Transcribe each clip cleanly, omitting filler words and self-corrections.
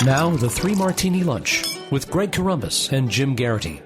Now, the Three Martini Lunch with Greg Corombos and Jim Garrity.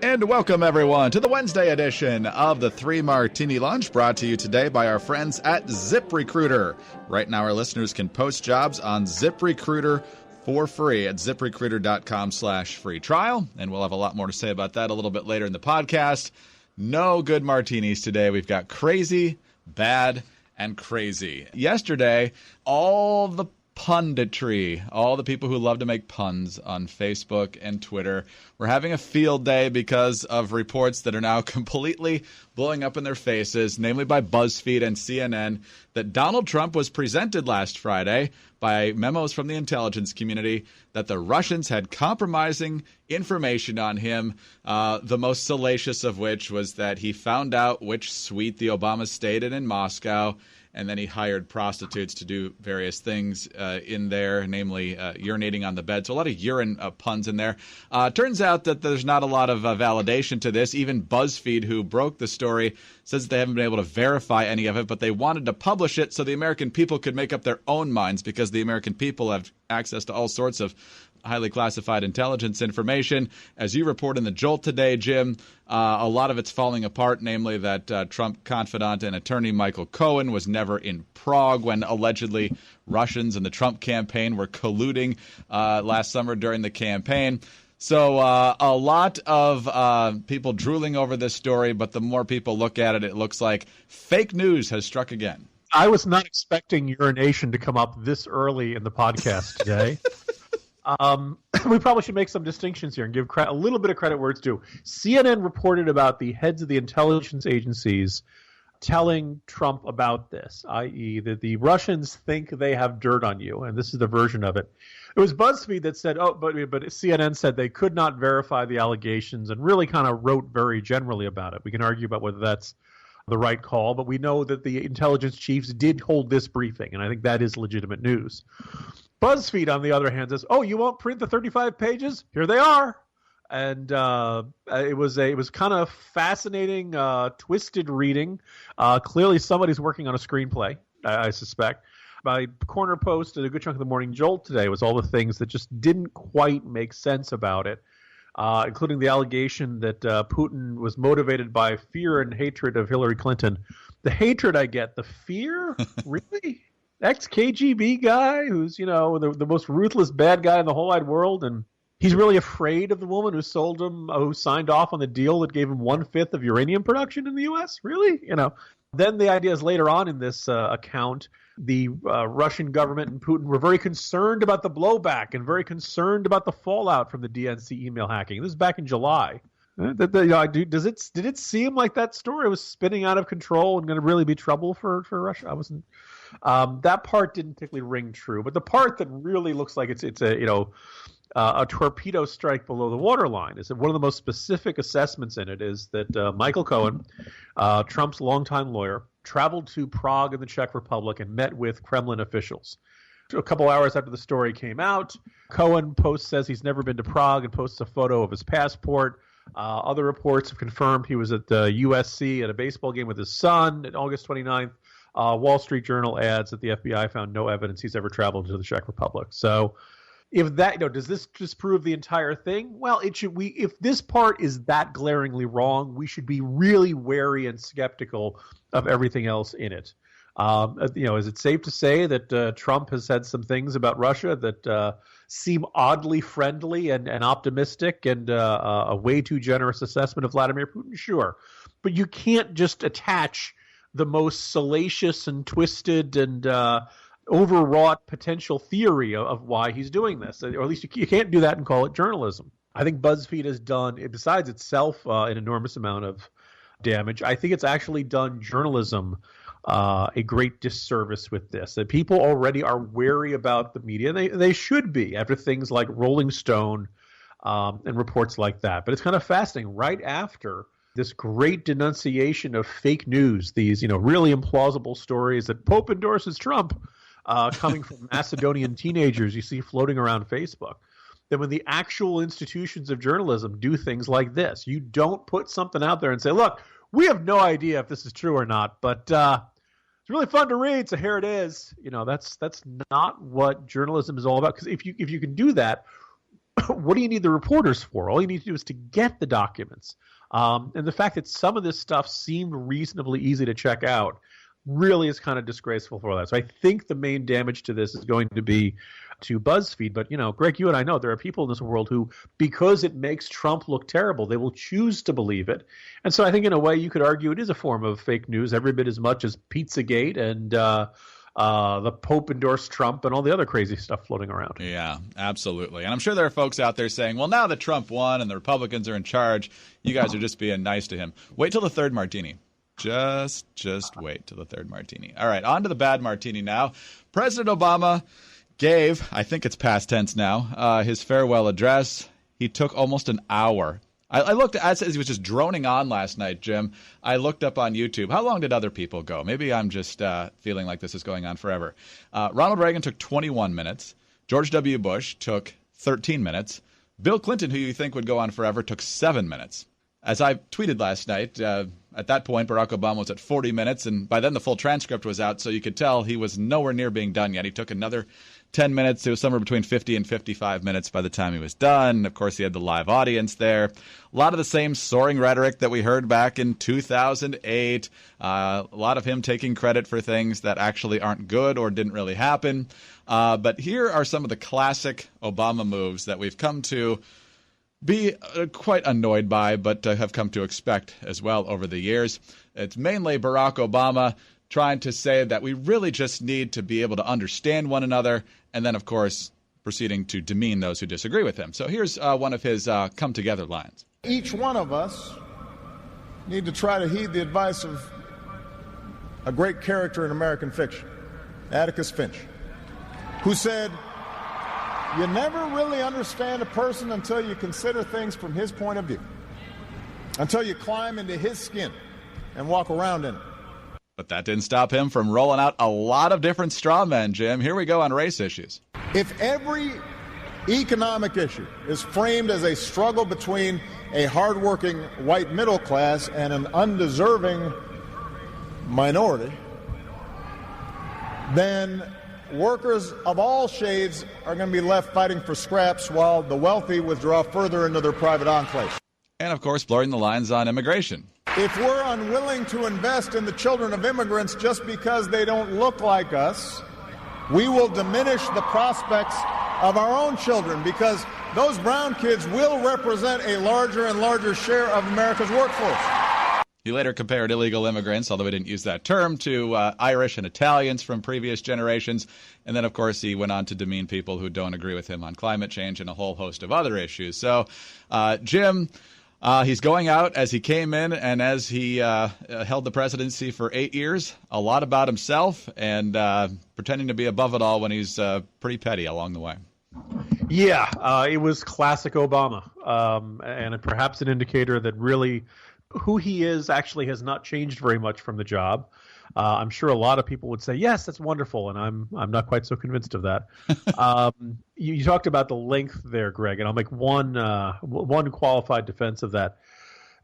And welcome, everyone, to the Wednesday edition of the Three Martini Lunch, brought to you today by our friends at ZipRecruiter. Right now, our listeners can post jobs on ZipRecruiter for free at ziprecruiter.com/free trial. And we'll have a lot more to say about that a little bit later in the podcast. No good martinis today. We've got crazy, bad, and crazy. Yesterday, all the punditry, all the people who love to make puns on Facebook and Twitter, were having a field day because of reports that are now completely blowing up in their faces, namely by Buzzfeed and CNN, that Donald Trump was presented last Friday by memos from the intelligence community that the Russians had compromising information on him, the most salacious of which was that he found out which suite the Obamas stayed in Moscow, and then he hired prostitutes to do various things in there, namely urinating on the bed. So a lot of urine puns in there. Turns out that there's not a lot of validation to this. Even BuzzFeed, who broke the story, says they haven't been able to verify any of it, but they wanted to publish it so the American people could make up their own minds, because the American people have access to all sorts of highly classified intelligence information. As you report in the Jolt today, Jim, a lot of it's falling apart, namely that Trump confidant and attorney Michael Cohen was never in Prague when allegedly Russians and the Trump campaign were colluding last summer during the campaign. So a lot of people drooling over this story, but the more people look at it, it looks like fake news has struck again. I was not expecting urination to come up this early in the podcast today. We probably should make some distinctions here and give a little bit of credit where it's due. CNN reported about the heads of the intelligence agencies telling Trump about this, i.e. that the Russians think they have dirt on you, and this is the version of it. It was BuzzFeed that said, but CNN said they could not verify the allegations and really kind of wrote very generally about it. We can argue about whether that's the right call, but we know that the intelligence chiefs did hold this briefing, and I think that is legitimate news. BuzzFeed, on the other hand, says, "Oh, you won't print the 35 pages? Here they are." And it was kind of fascinating, twisted reading. Clearly, somebody's working on a screenplay, I suspect. My corner post at a good chunk of the Morning Jolt today was all the things that just didn't quite make sense about it, including the allegation that Putin was motivated by fear and hatred of Hillary Clinton. The hatred I get, the fear? Really? Ex-KGB guy who's, the most ruthless bad guy in the whole wide world, and he's really afraid of the woman who signed off on the deal that gave him 1/5 of uranium production in the U.S.? Really? Then the idea is later on in this account, the Russian government and Putin were very concerned about the blowback and very concerned about the fallout from the DNC email hacking. This is back in July. Did it seem like that story was spinning out of control and going to really be trouble for Russia? I wasn't. That part didn't particularly ring true, but the part that really looks like it's a torpedo strike below the waterline is that one of the most specific assessments in it is that Michael Cohen, Trump's longtime lawyer, traveled to Prague in the Czech Republic and met with Kremlin officials. A couple hours after the story came out, Cohen says he's never been to Prague and posts a photo of his passport. Other reports have confirmed he was at the USC at a baseball game with his son on August 29th. Wall Street Journal adds that the FBI found no evidence he's ever traveled to the Czech Republic. So if that, does this disprove the entire thing? Well, if this part is that glaringly wrong, we should be really wary and skeptical of everything else in it. Is it safe to say that Trump has said some things about Russia that seem oddly friendly and optimistic and a way too generous assessment of Vladimir Putin? Sure. But you can't just attach the most salacious and twisted and overwrought potential theory of why he's doing this. Or at least you can't do that and call it journalism. I think BuzzFeed has done, besides itself, an enormous amount of damage. I think it's actually done journalism a great disservice with this. That people already are wary about the media. They should be after things like Rolling Stone and reports like that. But it's kind of fascinating. Right after this great denunciation of fake news, these really implausible stories that Pope endorses Trump coming from Macedonian teenagers you see floating around Facebook. Then when the actual institutions of journalism do things like this, you don't put something out there and say, look, we have no idea if this is true or not, but there's really fun to read, so here it is. That's not what journalism is all about. Because if you can do that, what do you need the reporters for? All you need to do is to get the documents. And the fact that some of this stuff seemed reasonably easy to check out really is kind of disgraceful for that. So I think the main damage to this is going to be to BuzzFeed. But, Greg, you and I know there are people in this world who, because it makes Trump look terrible, they will choose to believe it. And so I think in a way you could argue it is a form of fake news every bit as much as Pizzagate and the Pope endorsed Trump and all the other crazy stuff floating around. Yeah, absolutely. And I'm sure there are folks out there saying, well, now that Trump won and the Republicans are in charge, you guys are just being nice to him. Wait till the third martini. Just wait till the third martini. All right, on to the bad martini now. President Obama gave, I think it's past tense now, his farewell address. He took almost an hour. I looked, as he was just droning on last night, Jim, I looked up on YouTube. How long did other people go? Maybe I'm just feeling like this is going on forever. Ronald Reagan took 21 minutes. George W. Bush took 13 minutes. Bill Clinton, who you think would go on forever, took 7 minutes. As I tweeted last night, at that point, Barack Obama was at 40 minutes, and by then the full transcript was out, so you could tell he was nowhere near being done yet. He took another 10 minutes. It was somewhere between 50 and 55 minutes by the time he was done. Of course, he had the live audience there. A lot of the same soaring rhetoric that we heard back in 2008. A lot of him taking credit for things that actually aren't good or didn't really happen. But here are some of the classic Obama moves that we've come to be quite annoyed by, but have come to expect as well over the years. It's mainly Barack Obama trying to say that we really just need to be able to understand one another, and then, of course, proceeding to demean those who disagree with him. So here's one of his come-together lines. Each one of us need to try to heed the advice of a great character in American fiction, Atticus Finch, who said, "You never really understand a person until you consider things from his point of view, until you climb into his skin and walk around in it." But that didn't stop him from rolling out a lot of different straw men, Jim. Here we go on race issues. If every economic issue is framed as a struggle between a hardworking white middle class and an undeserving minority, then workers of all shades are going to be left fighting for scraps while the wealthy withdraw further into their private enclaves. And, of course, blurring the lines on immigration. If we're unwilling to invest in the children of immigrants just because they don't look like us, we will diminish the prospects of our own children, because those brown kids will represent a larger and larger share of America's workforce. He later compared illegal immigrants, although he didn't use that term, to Irish and Italians from previous generations. And then, of course, he went on to demean people who don't agree with him on climate change and a whole host of other issues. So, Jim, he's going out as he came in and as he held the presidency for 8 years, a lot about himself and pretending to be above it all when he's pretty petty along the way. Yeah, it was classic Obama, and perhaps an indicator that really who he is actually has not changed very much from the job. I'm sure a lot of people would say, yes, that's wonderful, and I'm not quite so convinced of that. You talked about the length there, Greg, and I'll make one qualified defense of that.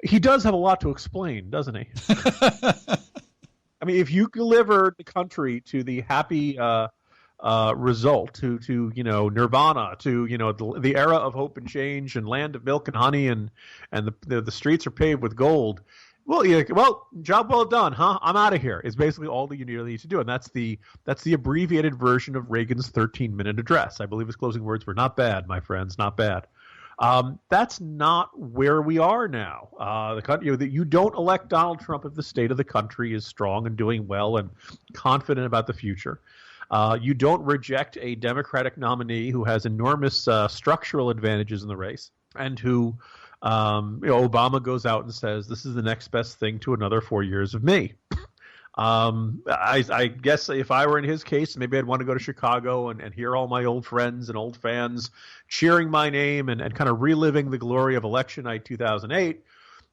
He does have a lot to explain, doesn't he? I mean, if you deliver the country to the happy result, to nirvana, to the era of hope and change and land of milk and honey, and the streets are paved with gold. Well, job well done, huh? I'm out of here. Is basically all that you really need to do, and that's the abbreviated version of Reagan's 13-minute address. I believe his closing words were, "Not bad, my friends, not bad." That's not where we are now. The country, you don't elect Donald Trump if the state of the country is strong and doing well and confident about the future. You don't reject a Democratic nominee who has enormous structural advantages in the race and who Obama goes out and says, this is the next best thing to another 4 years of me. I guess if I were in his case, maybe I'd want to go to Chicago and hear all my old friends and old fans cheering my name and kind of reliving the glory of election night 2008.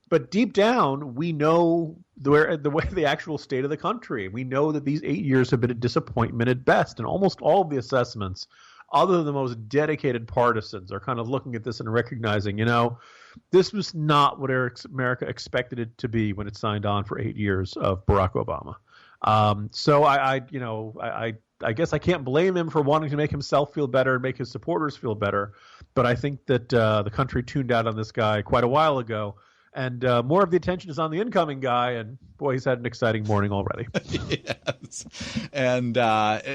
But deep down, we know the actual state of the country. We know that these 8 years have been a disappointment at best. And almost all of the assessments, other than the most dedicated partisans, are kind of looking at this and recognizing, this was not what America expected it to be when it signed on for 8 years of Barack Obama. So I guess I can't blame him for wanting to make himself feel better and make his supporters feel better. But I think that the country tuned out on this guy quite a while ago. And more of the attention is on the incoming guy. And boy, he's had an exciting morning already. Yes. And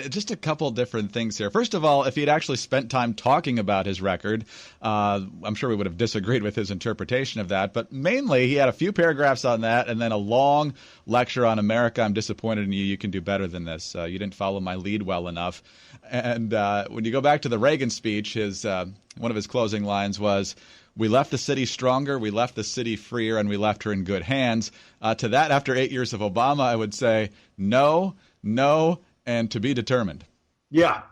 just a couple different things here. First of all, if he'd actually spent time talking about his record, I'm sure we would have disagreed with his interpretation of that. But mainly, he had a few paragraphs on that and then a long lecture on America. I'm disappointed in you. You can do better than this. You didn't follow my lead well enough. And when you go back to the Reagan speech, one of his closing lines was, "We left the city stronger, we left the city freer, and we left her in good hands." To that, after 8 years of Obama, I would say no, and to be determined. Yeah,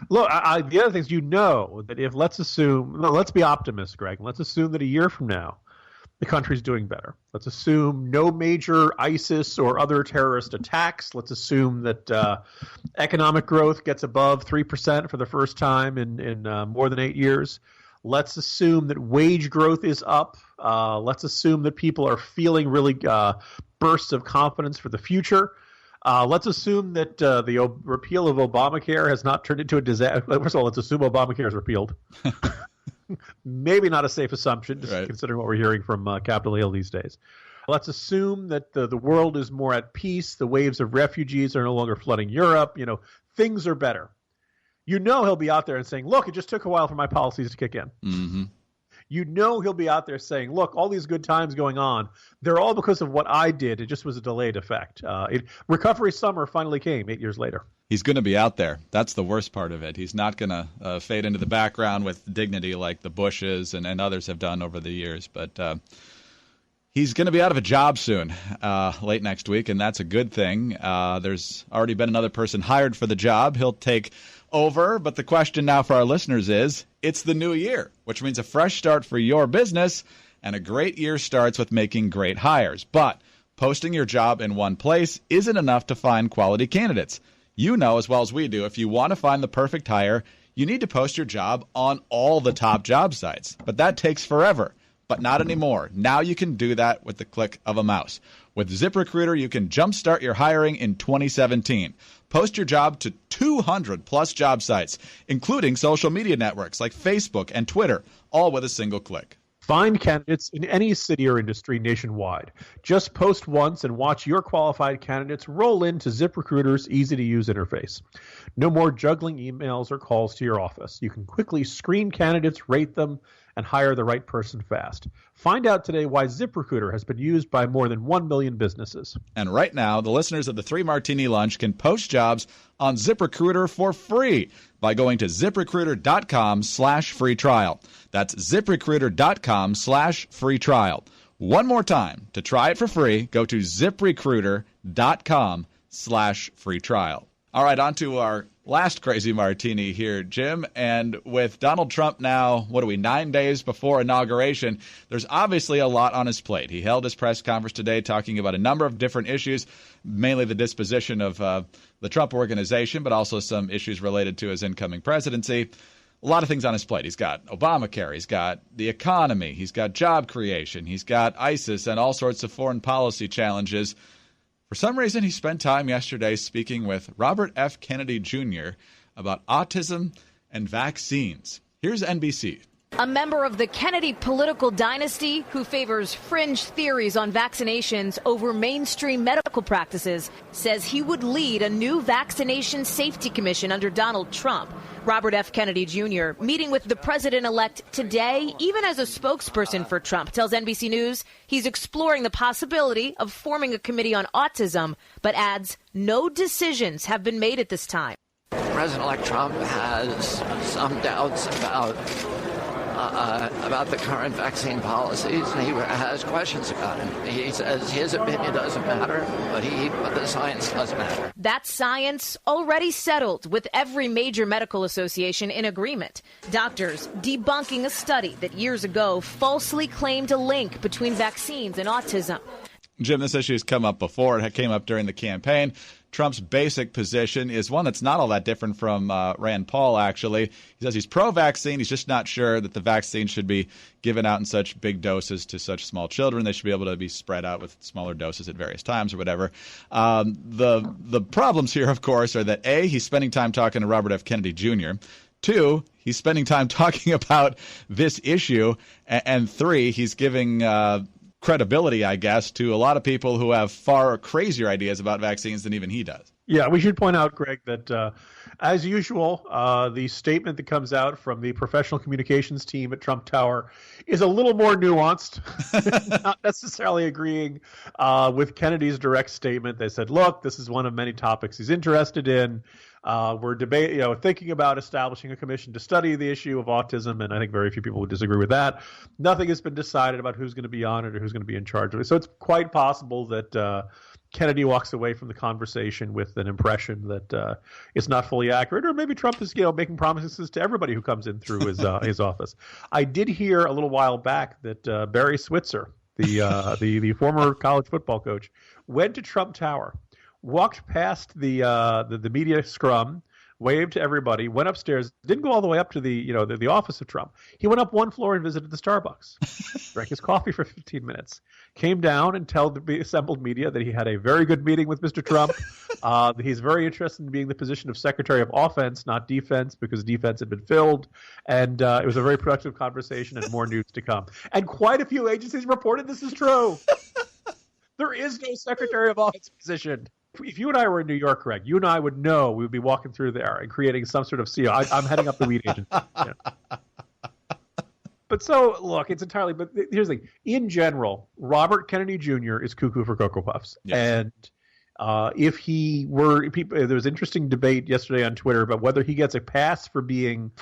look, the other things that if let's be optimists, Greg. Let's assume that a year from now, the country's doing better. Let's assume no major ISIS or other terrorist attacks. Let's assume that economic growth gets above 3% for the first time in more than 8 years. Let's assume that wage growth is up. Let's assume that people are feeling really bursts of confidence for the future. Let's assume that the repeal of Obamacare has not turned into a disaster. First of all, let's assume Obamacare is repealed. Maybe not a safe assumption, just considering what we're hearing from Capitol Hill these days. Let's assume that the world is more at peace. The waves of refugees are no longer flooding Europe. Things are better. He'll be out there and saying, look, it just took a while for my policies to kick in. Mm-hmm. He'll be out there saying, look, all these good times going on, they're all because of what I did. It just was a delayed effect. Recovery summer finally came 8 years later. He's going to be out there. That's the worst part of it. He's not going to fade into the background with dignity like the Bushes and others have done over the years. But he's going to be out of a job soon, late next week, and that's a good thing. There's already been another person hired for the job. He'll take over. But the question now for our listeners is, it's the new year, which means a fresh start for your business, and a great year starts with making great hires. But posting your job in one place isn't enough to find quality candidates. You know as well as we do, if you want to find the perfect hire, you need to post your job on all the top job sites. But that takes forever. But not anymore. Now you can do that with the click of a mouse. With ZipRecruiter, you can jumpstart your hiring in 2017. Post your job to 200-plus job sites, including social media networks like Facebook and Twitter, all with a single click. Find candidates in any city or industry nationwide. Just post once and watch your qualified candidates roll into ZipRecruiter's easy-to-use interface. No more juggling emails or calls to your office. You can quickly screen candidates, rate them, and hire the right person fast. Find out today why ZipRecruiter has been used by more than 1 million businesses. And right now, the listeners of the 3 Martini Lunch can post jobs on ZipRecruiter for free by going to ZipRecruiter.com/free trial. That's ZipRecruiter.com/free trial. One more time, to try it for free, go to ZipRecruiter.com/free trial. All right, on to our last crazy martini here, Jim. And with Donald Trump now, 9 days before inauguration, there's obviously a lot on his plate. He held his press conference today talking about a number of different issues, mainly the disposition of the Trump organization, but also some issues related to his incoming presidency. A lot of things on his plate. He's got Obamacare, he's got the economy, he's got job creation, he's got ISIS and all sorts of foreign policy challenges. For some reason, he spent time yesterday speaking with Robert F. Kennedy Jr. about autism and vaccines. Here's NBC. A member of the Kennedy political dynasty who favors fringe theories on vaccinations over mainstream medical practices says he would lead a new vaccination safety commission under Donald Trump. Robert F. Kennedy Jr. meeting with the president-elect today, even as a spokesperson for Trump, tells NBC News he's exploring the possibility of forming a committee on autism, but adds no decisions have been made at this time. President-elect Trump has some doubts about the current vaccine policies, and he has questions about it. He says his opinion doesn't matter, but the science does matter. That science already settled, with every major medical association in agreement. Doctors debunking a study that years ago falsely claimed a link between vaccines and autism. Jim, this issue has come up before. It came up during the campaign. Trump's basic position is one that's not all that different from Rand Paul, actually. He says he's pro-vaccine. He's just not sure that the vaccine should be given out in such big doses to such small children. They should be able to be spread out with smaller doses at various times or whatever. The problems here, of course, are that, A, he's spending time talking to Robert F. Kennedy Jr., 2, he's spending time talking about this issue, and 3, he's giving credibility, I guess, to a lot of people who have far crazier ideas about vaccines than even he does. Yeah, we should point out, Greg, that as usual, the statement that comes out from the professional communications team at Trump Tower is a little more nuanced, not necessarily agreeing with Kennedy's direct statement. They said, look, this is one of many topics he's interested in. We're thinking about establishing a commission to study the issue of autism, and I think very few people would disagree with that. Nothing has been decided about who's going to be on it or who's going to be in charge of it. So it's quite possible that Kennedy walks away from the conversation with an impression that it's not fully accurate, or maybe Trump is making promises to everybody who comes in through his office. I did hear a little while back that Barry Switzer, the former college football coach, went to Trump Tower, walked past the media scrum, waved to everybody, went upstairs, didn't go all the way up to the office of Trump. He went up one floor and visited the Starbucks, drank his coffee for 15 minutes, came down and told the assembled media that he had a very good meeting with Mr. Trump, that he's very interested in being the position of Secretary of Offense, not Defense, because defense had been filled, and it was a very productive conversation and more news to come. And quite a few agencies reported this is true. There is no Secretary of Offense position. If you and I were in New York, Greg, you and I would know we would be walking through there and creating some sort of seal. I'm heading up the weed agency. Yeah. But so, look, it's entirely – but here's the thing. In general, Robert Kennedy Jr. is cuckoo for Cocoa Puffs. Yes. And if he were – there was interesting debate yesterday on Twitter about whether he gets a pass for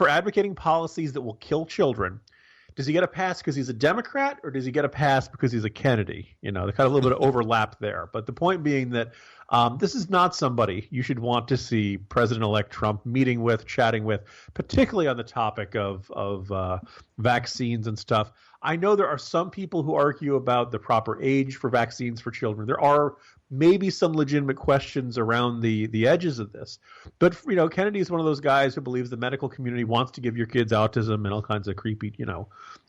advocating policies that will kill children. Does he get a pass because he's a Democrat, or does he get a pass because he's a Kennedy? There's kind of a little bit of overlap there. But the point being that this is not somebody you should want to see President-elect Trump meeting with, chatting with, particularly on the topic of vaccines and stuff. I know there are some people who argue about the proper age for vaccines for children. There are maybe some legitimate questions around the edges of this. But, Kennedy is one of those guys who believes the medical community wants to give your kids autism and all kinds of creepy,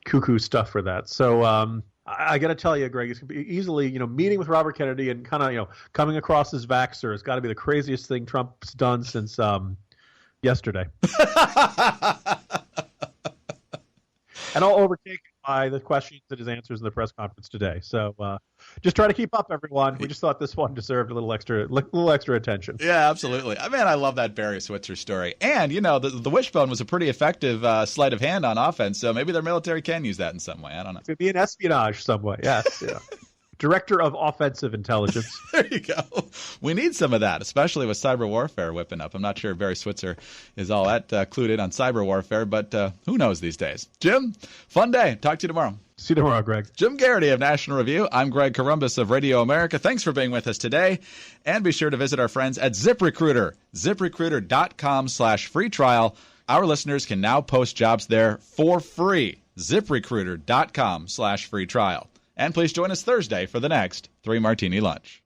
cuckoo stuff for that. So I got to tell you, Greg, it's easily, meeting with Robert Kennedy and kind of, coming across as vaxxer has got to be the craziest thing Trump's done since yesterday. And I'll overtake it by the questions and his answers in the press conference today. So just try to keep up, everyone. We just thought this one deserved a little extra attention. Yeah, absolutely. I love that Barry Switzer story. And, the wishbone was a pretty effective sleight of hand on offense, so maybe their military can use that in some way. I don't know. It could be an espionage some way, yes. Yeah. Director of Offensive Intelligence. There you go. We need some of that, especially with cyber warfare whipping up. I'm not sure Barry Switzer is all that clued in on cyber warfare, but who knows these days. Jim, fun day. Talk to you tomorrow. See you tomorrow, Greg. Jim Garrity of National Review. I'm Greg Corombos of Radio America. Thanks for being with us today. And be sure to visit our friends at ZipRecruiter, ZipRecruiter.com/free trial. Our listeners can now post jobs there for free. ZipRecruiter.com/free trial. And please join us Thursday for the next 3 Martini Lunch.